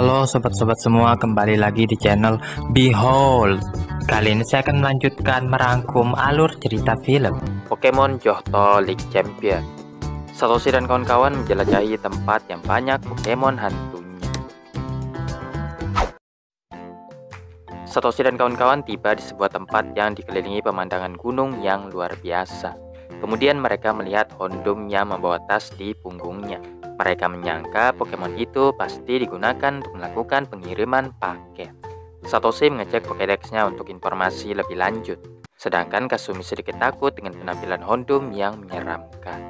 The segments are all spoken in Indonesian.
Halo sobat-sobat semua, kembali lagi di channel Behold. Kali ini saya akan melanjutkan merangkum alur cerita film Pokemon Johto League Champion. Satoshi dan kawan-kawan menjelajahi tempat yang banyak Pokemon hantunya. Satoshi dan kawan-kawan tiba di sebuah tempat yang dikelilingi pemandangan gunung yang luar biasa. Kemudian mereka melihat Houndoom yang membawa tas di punggungnya. Mereka menyangka Pokemon itu pasti digunakan untuk melakukan pengiriman paket. Satoshi mengecek Pokédex-nya untuk informasi lebih lanjut, sedangkan Kasumi sedikit takut dengan penampilan Houndoom yang menyeramkan.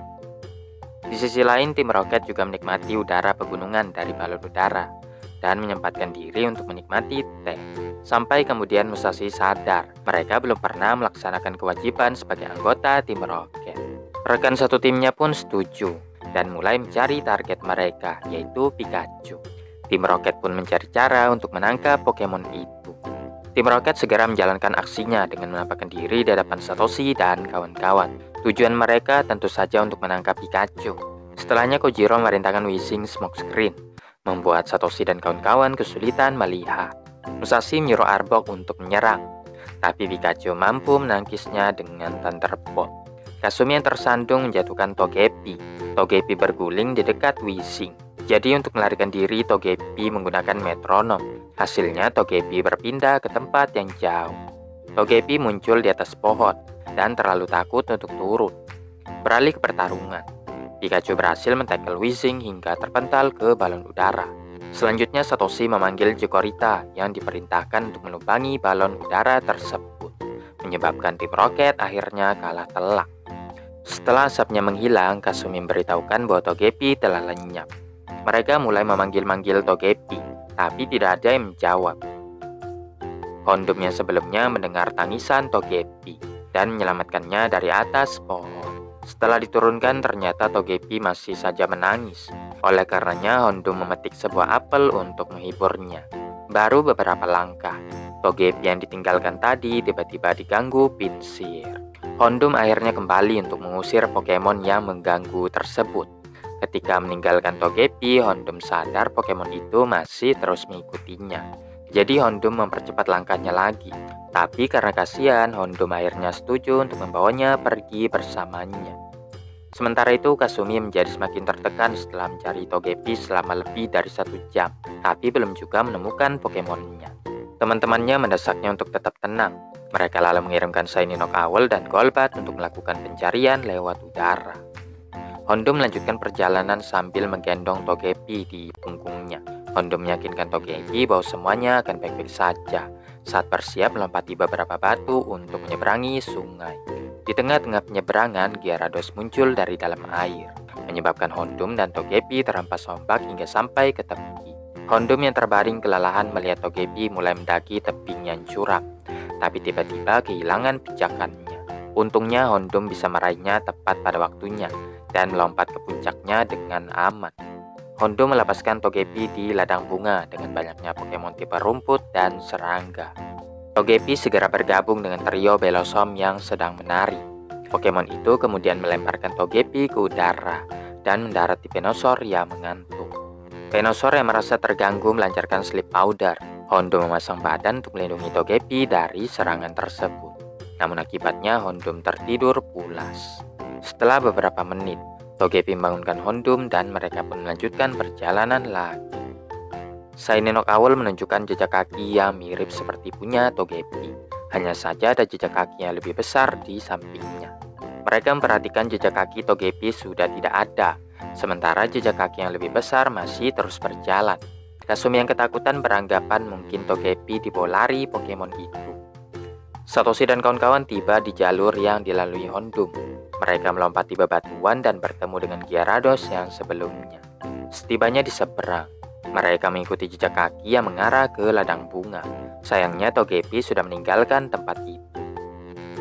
Di sisi lain, tim Rocket juga menikmati udara pegunungan dari balon udara dan menyempatkan diri untuk menikmati teh. Sampai kemudian Musashi sadar, mereka belum pernah melaksanakan kewajiban sebagai anggota tim Rocket. Rekan satu timnya pun setuju dan mulai mencari target mereka, yaitu Pikachu. Tim Rocket pun mencari cara untuk menangkap Pokemon itu. Tim Rocket segera menjalankan aksinya dengan menampakkan diri di hadapan Satoshi dan kawan-kawan. Tujuan mereka tentu saja untuk menangkap Pikachu. Setelahnya Kojiro memerintahkan Wishing Smokescreen, membuat Satoshi dan kawan-kawan kesulitan melihat. Musashi menyuruh Arbok untuk menyerang, tapi Pikachu mampu menangkisnya dengan Thunderbolt. Kasumi yang tersandung menjatuhkan Togepi. Togepi berguling di dekat Wishing. Jadi untuk melarikan diri, Togepi menggunakan metronom. Hasilnya Togepi berpindah ke tempat yang jauh. Togepi muncul di atas pohon dan terlalu takut untuk turun. Beralih ke pertarungan, Pikachu berhasil men-tackle Wishing hingga terpental ke balon udara. Selanjutnya Satoshi memanggil Chikorita yang diperintahkan untuk melubangi balon udara tersebut, menyebabkan tim Rocket akhirnya kalah telak. Setelah asapnya menghilang, Kasumi memberitahukan bahwa Togepi telah lenyap. Mereka mulai memanggil-manggil Togepi, tapi tidak ada yang menjawab. Houndoom yang sebelumnya mendengar tangisan Togepi dan menyelamatkannya dari atas pohon. Setelah diturunkan, ternyata Togepi masih saja menangis. Oleh karenanya, Houndoom memetik sebuah apel untuk menghiburnya. Baru beberapa langkah, Togepi yang ditinggalkan tadi tiba-tiba diganggu Pinsir. Houndoom akhirnya kembali untuk mengusir Pokemon yang mengganggu tersebut. Ketika meninggalkan Togepi, Houndoom sadar Pokemon itu masih terus mengikutinya. Jadi Houndoom mempercepat langkahnya lagi. Tapi karena kasihan, Houndoom akhirnya setuju untuk membawanya pergi bersamanya. Sementara itu, Kasumi menjadi semakin tertekan setelah mencari Togepi selama lebih dari 1 jam, tapi belum juga menemukan Pokemonnya. Teman-temannya mendesaknya untuk tetap tenang. Mereka lalu mengirimkan Shiny Noctowl dan Golbat untuk melakukan pencarian lewat udara. Houndoom melanjutkan perjalanan sambil menggendong Togepi di punggungnya. Houndoom meyakinkan Togepi bahwa semuanya akan baik-baik saja saat bersiap melompati beberapa batu untuk menyeberangi sungai. Di tengah-tengah penyeberangan, Gyarados muncul dari dalam air, menyebabkan Houndoom dan Togepi terhempas ombak hingga sampai ke tepi. Houndoom yang terbaring kelelahan melihat Togepi mulai mendaki tebing yang curam, tapi tiba-tiba kehilangan pijakannya. Untungnya Houndoom bisa meraihnya tepat pada waktunya dan melompat ke puncaknya dengan aman. Houndoom melepaskan Togepi di ladang bunga dengan banyaknya Pokemon tipe rumput dan serangga. Togepi segera bergabung dengan trio Bellossom yang sedang menari. Pokemon itu kemudian melemparkan Togepi ke udara dan mendarat di Venusaur yang mengantuk. Venusaur yang merasa terganggu melancarkan Sleep Powder. Houndoom memasang badan untuk melindungi Togepi dari serangan tersebut. Namun akibatnya Houndoom tertidur pulas. Setelah beberapa menit, Togepi membangunkan Houndoom dan mereka pun melanjutkan perjalanan lagi. Shiny Noctowl menunjukkan jejak kaki yang mirip seperti punya Togepi. Hanya saja ada jejak kaki yang lebih besar di sampingnya. Mereka memperhatikan jejak kaki Togepi sudah tidak ada, sementara jejak kaki yang lebih besar masih terus berjalan. Kasumi yang ketakutan beranggapan mungkin Togepi dibawa lari Pokemon itu. Satoshi dan kawan-kawan tiba di jalur yang dilalui Houndoom. Mereka melompati bebatuan dan bertemu dengan Gyarados yang sebelumnya. Setibanya di seberang, mereka mengikuti jejak kaki yang mengarah ke ladang bunga. Sayangnya Togepi sudah meninggalkan tempat itu.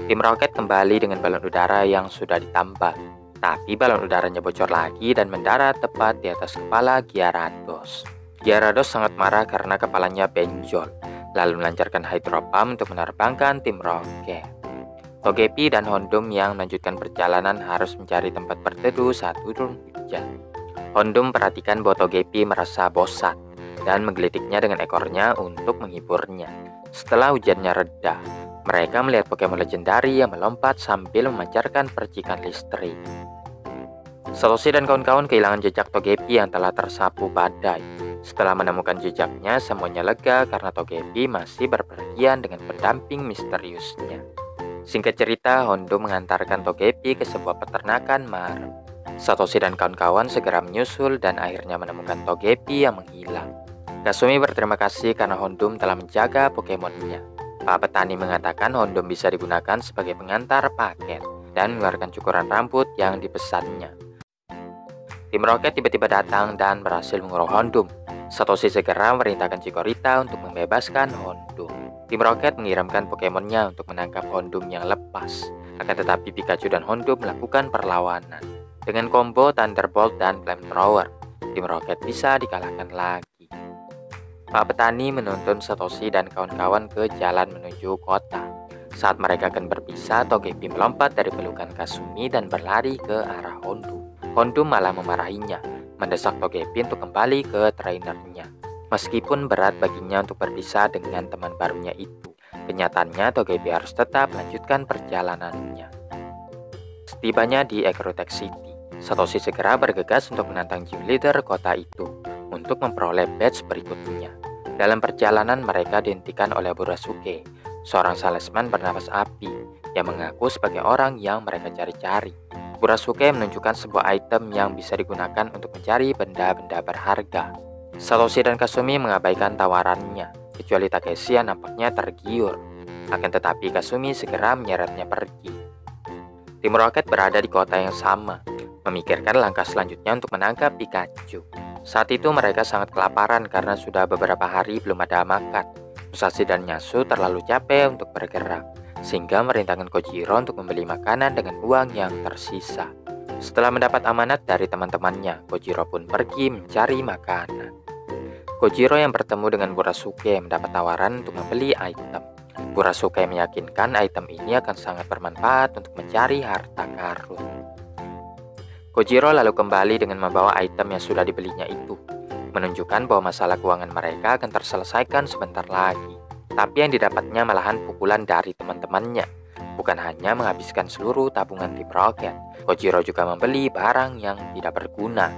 Tim Rocket kembali dengan balon udara yang sudah ditambal. Tapi balon udaranya bocor lagi dan mendarat tepat di atas kepala Gyarados. Gyarados sangat marah karena kepalanya benjol, lalu melancarkan Hydro Pump untuk menerbangkan tim Rocket. Togepi dan Houndoom yang melanjutkan perjalanan harus mencari tempat berteduh saat turun hujan. Houndoom perhatikan bahwa Togepi merasa bosan. dan menggelitiknya dengan ekornya untuk menghiburnya. Setelah hujannya reda, mereka melihat Pokemon legendari yang melompat sambil memancarkan percikan listrik. Satoshi dan kawan-kawan kehilangan jejak Togepi yang telah tersapu badai. Setelah menemukan jejaknya, semuanya lega karena Togepi masih berpergian dengan pendamping misteriusnya. Singkat cerita, Hondo mengantarkan Togepi ke sebuah peternakan maru. Satoshi dan kawan-kawan segera menyusul dan akhirnya menemukan Togepi yang menghilang. Kasumi berterima kasih karena Hondum telah menjaga Pokemonnya. Pak petani mengatakan Hondum bisa digunakan sebagai pengantar paket dan mengeluarkan cukuran rambut yang dipesannya. Tim Rocket tiba-tiba datang dan berhasil mengurung Hondum. Satoshi segera memerintahkan Chikorita untuk membebaskan Hondum. Tim Rocket mengirimkan Pokemonnya untuk menangkap Hondum yang lepas. Akan tetapi Pikachu dan Hondum melakukan perlawanan. Dengan combo Thunderbolt dan Flamethrower, Tim Rocket bisa dikalahkan lagi. Pak petani menuntun Satoshi dan kawan-kawan ke jalan menuju kota. Saat mereka akan berpisah, Togepi melompat dari pelukan Kasumi dan berlari ke arah Hondum. Hondum malah memarahinya, mendesak Togepi untuk kembali ke trainernya. Meskipun berat baginya untuk berpisah dengan teman barunya itu, kenyataannya Togepi harus tetap melanjutkan perjalanannya. Setibanya di Ecruteak City, Satoshi segera bergegas untuk menantang gym leader kota itu untuk memperoleh badge berikutnya. Dalam perjalanan mereka dihentikan oleh Burasuke, seorang salesman bernafas api yang mengaku sebagai orang yang mereka cari-cari. Burasuke menunjukkan sebuah item yang bisa digunakan untuk mencari benda-benda berharga. Satoshi dan Kasumi mengabaikan tawarannya, kecuali Takeshi yang nampaknya tergiur. Akan tetapi Kasumi segera menyeretnya pergi. Tim Rocket berada di kota yang sama, memikirkan langkah selanjutnya untuk menangkap Pikachu. Saat itu mereka sangat kelaparan karena sudah beberapa hari belum ada makan. Musashi dan Nyasu terlalu capek untuk bergerak, sehingga merintahkan Kojiro untuk membeli makanan dengan uang yang tersisa. Setelah mendapat amanat dari teman-temannya, Kojiro pun pergi mencari makanan. Kojiro yang bertemu dengan Burasuke mendapat tawaran untuk membeli item. Burasuke meyakinkan item ini akan sangat bermanfaat untuk mencari harta karun. Kojiro lalu kembali dengan membawa item yang sudah dibelinya itu, menunjukkan bahwa masalah keuangan mereka akan terselesaikan sebentar lagi. Tapi yang didapatnya malahan pukulan dari teman-temannya. Bukan hanya menghabiskan seluruh tabungan Tim Rocket, Kojiro juga membeli barang yang tidak berguna.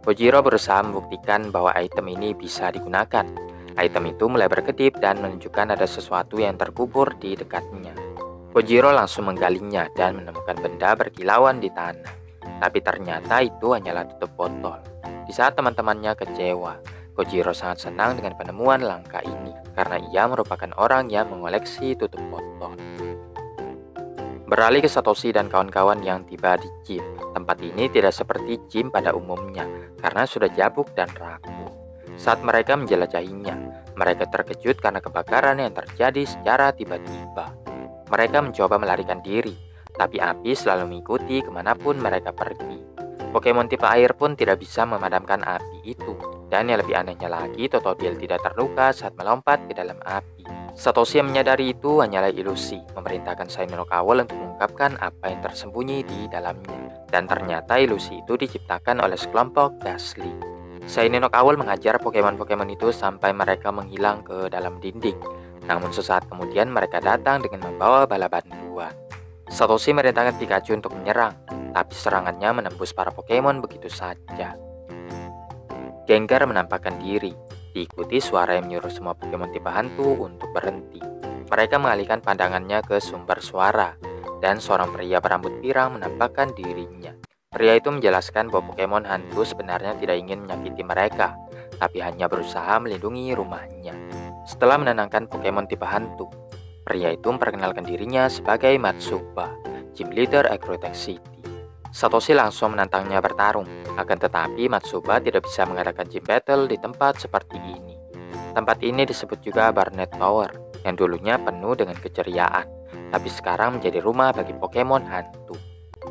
Kojiro berusaha membuktikan bahwa item ini bisa digunakan. Item itu mulai berkedip dan menunjukkan ada sesuatu yang terkubur di dekatnya. Kojiro langsung menggalinya dan menemukan benda berkilauan di tanah. Tapi ternyata itu hanyalah tutup botol. Di saat teman-temannya kecewa, Kojiro sangat senang dengan penemuan langka ini karena ia merupakan orang yang mengoleksi tutup botol. Beralih ke Satoshi dan kawan-kawan yang tiba di gym. Tempat ini tidak seperti gym pada umumnya karena sudah jabuk dan rapuh. Saat mereka menjelajahinya, mereka terkejut karena kebakaran yang terjadi secara tiba-tiba. Mereka mencoba melarikan diri, tapi api selalu mengikuti kemanapun mereka pergi. Pokemon tipe air pun tidak bisa memadamkan api itu. Dan yang lebih anehnya lagi, Totodile tidak terluka saat melompat ke dalam api. Satoshi yang menyadari itu hanyalah ilusi, memerintahkan Shiny Owl untuk mengungkapkan apa yang tersembunyi di dalamnya. Dan ternyata ilusi itu diciptakan oleh sekelompok Gastly. Shiny Owl mengajar Pokemon-Pokemon itu sampai mereka menghilang ke dalam dinding. Namun sesaat kemudian mereka datang dengan membawa bala bantuan. Satoshi merintahkan Pikachu untuk menyerang, tapi serangannya menembus para Pokemon begitu saja. Gengar menampakkan diri, diikuti suara yang menyuruh semua Pokemon tipe hantu untuk berhenti. Mereka mengalihkan pandangannya ke sumber suara, dan seorang pria berambut pirang menampakkan dirinya. Pria itu menjelaskan bahwa Pokemon hantu sebenarnya tidak ingin menyakiti mereka, tapi hanya berusaha melindungi rumahnya. Setelah menenangkan Pokemon tipe hantu, pria itu memperkenalkan dirinya sebagai Matsuba, gym leader Ecruteak City. Satoshi langsung menantangnya bertarung, akan tetapi Matsuba tidak bisa mengadakan gym battle di tempat seperti ini. Tempat ini disebut juga Barnet Tower, yang dulunya penuh dengan keceriaan, tapi sekarang menjadi rumah bagi Pokemon hantu.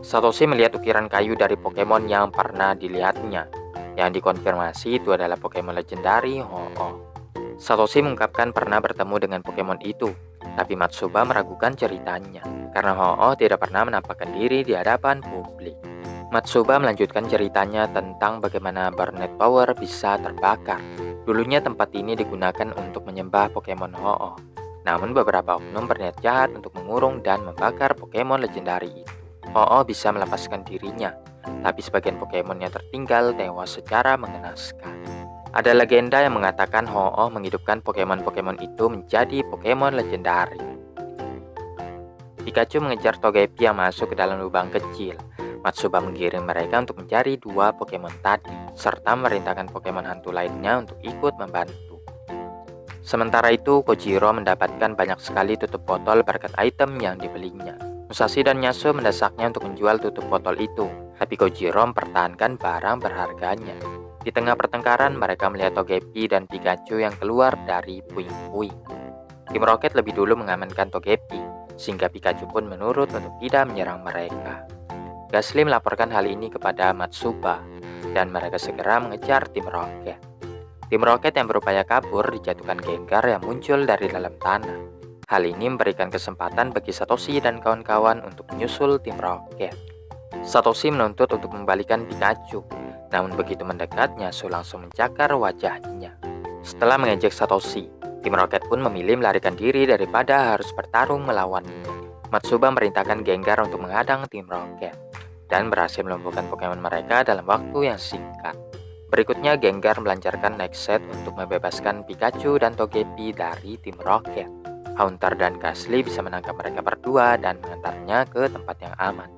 Satoshi melihat ukiran kayu dari Pokemon yang pernah dilihatnya, yang dikonfirmasi itu adalah Pokemon legendari Ho-Oh. Satoshi mengungkapkan pernah bertemu dengan Pokemon itu, Tapi Matsuba meragukan ceritanya, karena Ho-Oh tidak pernah menampakkan diri di hadapan publik. Matsuba melanjutkan ceritanya tentang bagaimana Burnet Power bisa terbakar. Dulunya tempat ini digunakan untuk menyembah Pokemon Ho-Oh. Namun beberapa oknum berniat jahat untuk mengurung dan membakar Pokemon legendari itu. Ho-Oh bisa melepaskan dirinya, tapi sebagian Pokemon yang tertinggal tewas secara mengenaskan. Ada legenda yang mengatakan Ho-Oh menghidupkan Pokemon-Pokemon itu menjadi Pokemon legendari. Pikachu mengejar Togepi yang masuk ke dalam lubang kecil. Matsuba mengirim mereka untuk mencari dua Pokemon tadi, serta memerintahkan Pokemon hantu lainnya untuk ikut membantu. Sementara itu, Kojiro mendapatkan banyak sekali tutup botol berkat item yang dibelinya. Musashi dan Yasuo mendesaknya untuk menjual tutup botol itu, tapi Kojiro mempertahankan barang berharganya. Di tengah pertengkaran, mereka melihat Togepi dan Pikachu yang keluar dari puing-puing. Tim Rocket lebih dulu mengamankan Togepi, sehingga Pikachu pun menurut untuk tidak menyerang mereka. Gastly melaporkan hal ini kepada Matsuba, dan mereka segera mengejar Tim Rocket. Tim Rocket yang berupaya kabur dijatuhkan Gengar yang muncul dari dalam tanah. Hal ini memberikan kesempatan bagi Satoshi dan kawan-kawan untuk menyusul Tim Rocket. Satoshi menuntut untuk membalikan Pikachu, namun begitu mendekat, Yasuo langsung mencakar wajahnya. Setelah mengejek Satoshi, Tim Rocket pun memilih melarikan diri daripada harus bertarung melawannya. Matsuba merintahkan Gengar untuk menghadang Tim Rocket, dan berhasil melumpuhkan Pokemon mereka dalam waktu yang singkat. Berikutnya, Gengar melancarkan next set untuk membebaskan Pikachu dan Togepi dari Tim Rocket. Haunter dan Gastly bisa menangkap mereka berdua dan mengantarnya ke tempat yang aman.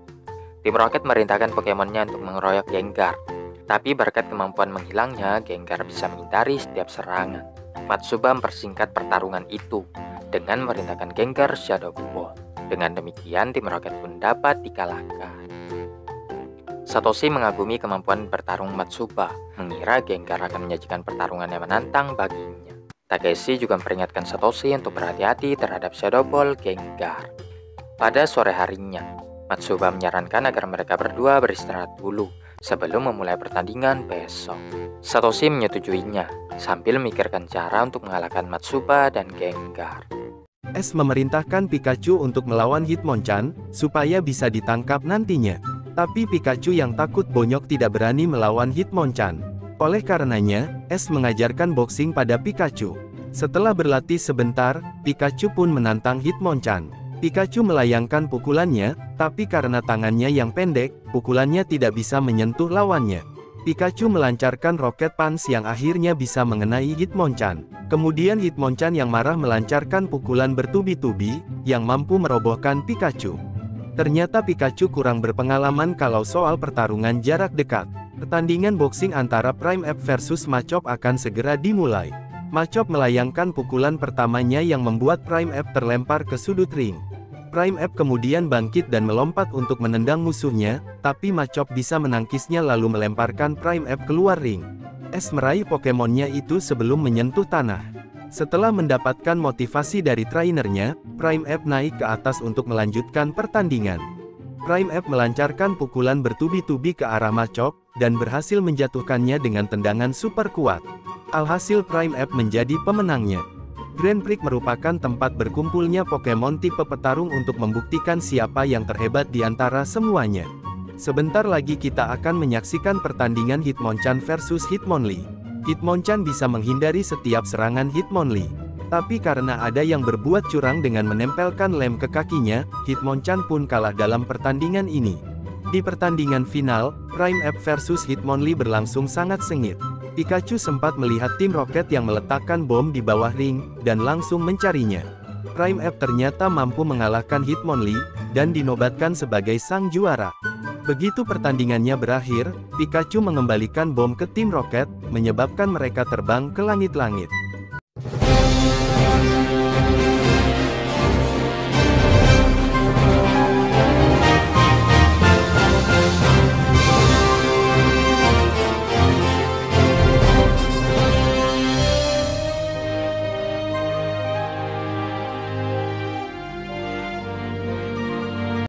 Tim Rocket merintahkan Pokemonnya untuk mengeroyok Gengar, tapi berkat kemampuan menghilangnya, Gengar bisa menghindari setiap serangan. Matsuba mempersingkat pertarungan itu dengan memerintahkan Gengar Shadow Ball. Dengan demikian, Tim Rocket pun dapat dikalahkan. Satoshi mengagumi kemampuan bertarung Matsuba, mengira Gengar akan menyajikan pertarungan yang menantang baginya. Takeshi juga memperingatkan Satoshi untuk berhati-hati terhadap Shadow Ball Gengar. Pada sore harinya, Matsuba menyarankan agar mereka berdua beristirahat dulu sebelum memulai pertandingan besok. Satoshi menyetujuinya, sambil memikirkan cara untuk mengalahkan Matsuba dan Gengar. Ash memerintahkan Pikachu untuk melawan Hitmonchan, supaya bisa ditangkap nantinya. Tapi Pikachu yang takut bonyok tidak berani melawan Hitmonchan. Oleh karenanya, Ash mengajarkan boxing pada Pikachu. Setelah berlatih sebentar, Pikachu pun menantang Hitmonchan. Pikachu melayangkan pukulannya, tapi karena tangannya yang pendek, pukulannya tidak bisa menyentuh lawannya. Pikachu melancarkan Rocket Punch yang akhirnya bisa mengenai Hitmonchan. Kemudian Hitmonchan yang marah melancarkan pukulan bertubi-tubi, yang mampu merobohkan Pikachu. Ternyata Pikachu kurang berpengalaman kalau soal pertarungan jarak dekat. Pertandingan boxing antara Prime Ape versus Machop akan segera dimulai. Machop melayangkan pukulan pertamanya yang membuat Prime Ape terlempar ke sudut ring. Prime Ape kemudian bangkit dan melompat untuk menendang musuhnya, tapi Machop bisa menangkisnya lalu melemparkan Prime Ape keluar ring. Ash meraih Pokemonnya itu sebelum menyentuh tanah. Setelah mendapatkan motivasi dari trainernya, Prime Ape naik ke atas untuk melanjutkan pertandingan. Prime Ape melancarkan pukulan bertubi-tubi ke arah Machop, dan berhasil menjatuhkannya dengan tendangan super kuat. Alhasil Prime Ape menjadi pemenangnya. Grand Prix merupakan tempat berkumpulnya Pokemon tipe petarung untuk membuktikan siapa yang terhebat di antara semuanya. Sebentar lagi kita akan menyaksikan pertandingan Hitmonchan versus Hitmonlee. Hitmonchan bisa menghindari setiap serangan Hitmonlee. Tapi karena ada yang berbuat curang dengan menempelkan lem ke kakinya, Hitmonchan pun kalah dalam pertandingan ini. Di pertandingan final, Prime Ape versus Hitmonlee berlangsung sangat sengit. Pikachu sempat melihat Tim Rocket yang meletakkan bom di bawah ring, dan langsung mencarinya. Prime Ape ternyata mampu mengalahkan Hitmonlee, dan dinobatkan sebagai sang juara. Begitu pertandingannya berakhir, Pikachu mengembalikan bom ke Tim Rocket, menyebabkan mereka terbang ke langit-langit.